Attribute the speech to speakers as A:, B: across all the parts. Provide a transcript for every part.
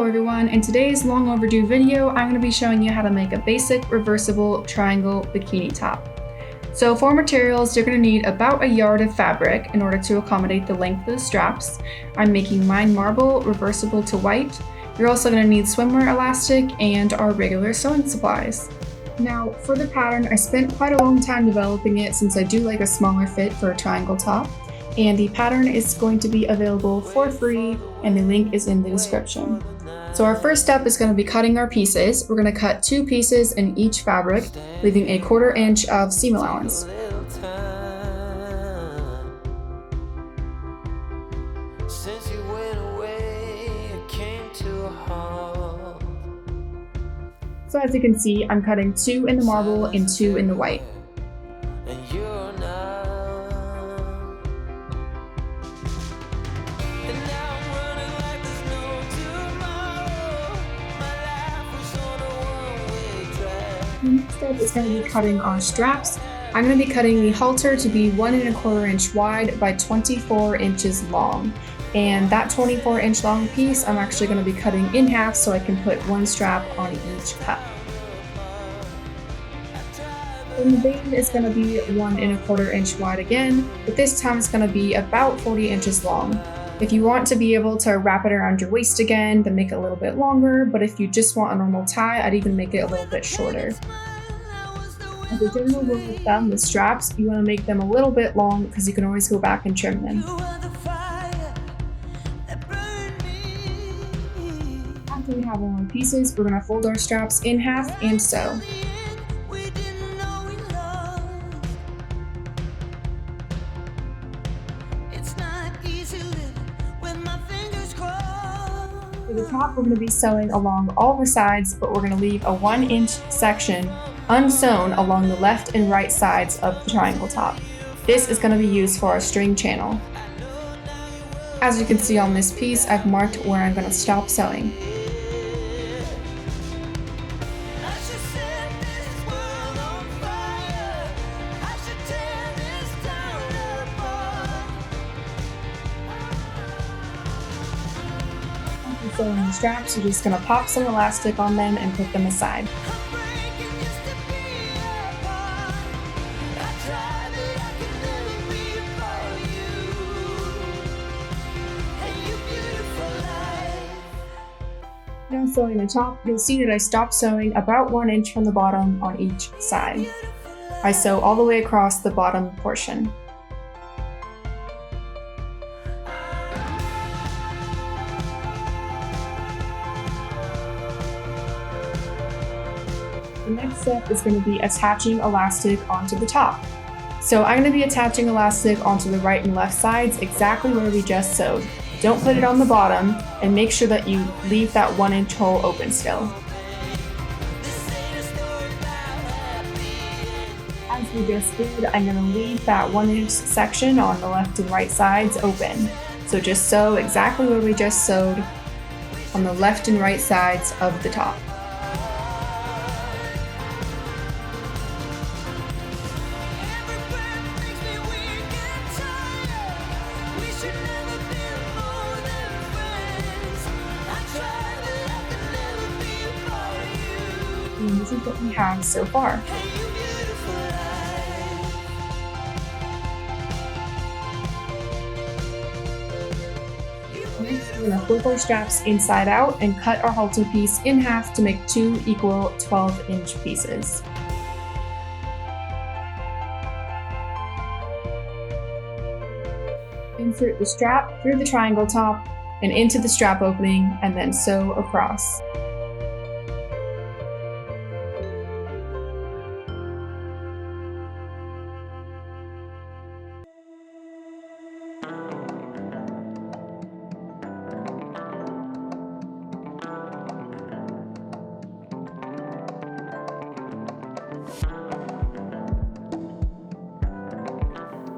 A: Hello everyone, in today's long overdue video, I'm going to be showing you how to make a basic reversible triangle bikini top. So for materials, you're going to need about a yard of fabric in order to accommodate the length of the straps. I'm making mine marble, reversible to white. You're also going to need swimwear elastic and our regular sewing supplies. Now for the pattern, I spent quite a long time developing it since I do like a smaller fit for a triangle top. And the pattern is going to be available for free and the link is in the description. So our first step is going to be cutting our pieces. We're going to cut 2 pieces in each fabric, leaving a 1/4 inch of seam allowance. So as you can see, I'm cutting 2 in the marble and 2 in the white. The next step is going to be cutting our straps. I'm going to be cutting the halter to be 1 1/4 inch wide by 24 inches long. And that 24-inch long piece, I'm actually going to be cutting in half so I can put 1 strap on each cut. And the band is going to be 1 1/4 inch wide again, but this time it's going to be about 40 inches long. If you want to be able to wrap it around your waist again, then make it a little bit longer, but if you just want a normal tie, I'd even make it a little bit shorter. As a general rule of thumb, the straps, you want to make them a little bit long because you can always go back and trim them. After we have all our pieces, we're going to fold our straps in half and sew. For the top, we're going to be sewing along all the sides, but we're going to leave a 1-inch section unsewn along the left and right sides of the triangle top. This is going to be used for our string channel. As you can see on this piece, I've marked where I'm going to stop sewing. Sewing the straps, you're just going to pop some elastic on them and put them aside. Now sewing the top, you'll see that I stopped sewing about 1 inch from the bottom on each side. I sew all the way across the bottom portion. The next step is going to be attaching elastic onto the top. So I'm going to be attaching elastic onto the right and left sides exactly where we just sewed. Don't put it on the bottom and make sure that you leave that 1-inch hole open still. As we just did, I'm going to leave that 1-inch section on the left and right sides open. So just sew exactly where we just sewed on the left and right sides of the top. And this is what we have so far. Next, we're going to flip our straps inside out and cut our halter piece in half to make 2 equal 12-inch pieces. Insert the strap through the triangle top and into the strap opening and then sew across.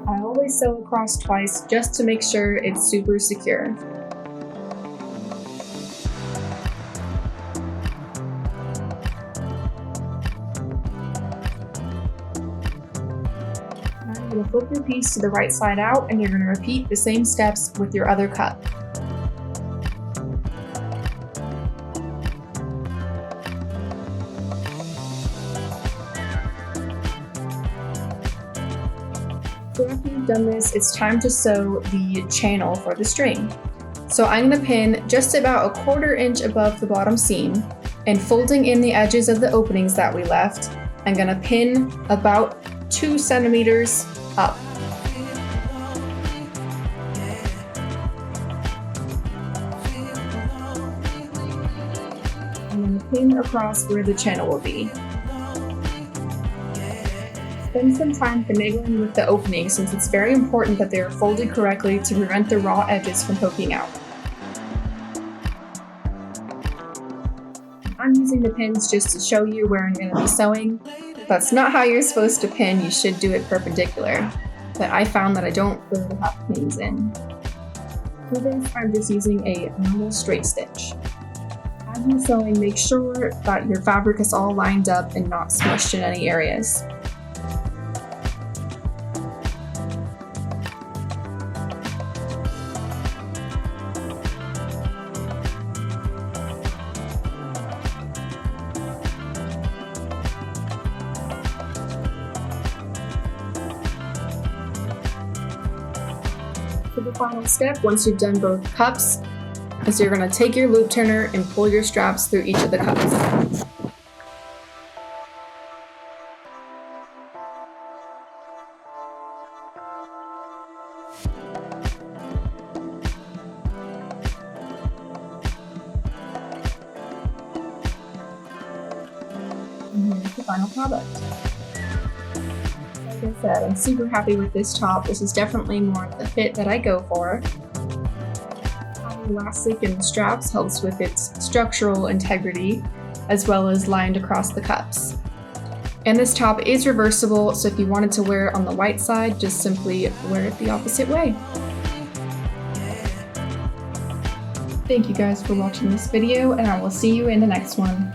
A: I always sew across twice just to make sure it's super secure. I'm going to flip your piece to the right side out and you're going to repeat the same steps with your other cut. So after you've done this, it's time to sew the channel for the string. So I'm going to pin just about a 1/4 inch above the bottom seam, and folding in the edges of the openings that we left, I'm going to pin about 2 centimeters up. I'm going to pin across where the channel will be. Spend some time finagling with the opening since it's very important that they are folded correctly to prevent the raw edges from poking out. I'm using the pins just to show you where I'm going to be sewing. That's not how you're supposed to pin, you should do it perpendicular. But I found that I don't really have pins in. For this, I'm just using a normal straight stitch. As you're sewing, make sure that your fabric is all lined up and not smushed in any areas. For the final step, once you've done both cups, is you're going to take your loop turner and pull your straps through each of the cups. And here's the final product. Like I said, I'm super happy with this top. This is definitely more of the fit that I go for. Having elastic in the straps helps with its structural integrity, as well as lined across the cups. And this top is reversible, so if you wanted to wear it on the white side, just simply wear it the opposite way. Thank you guys for watching this video, and I will see you in the next one.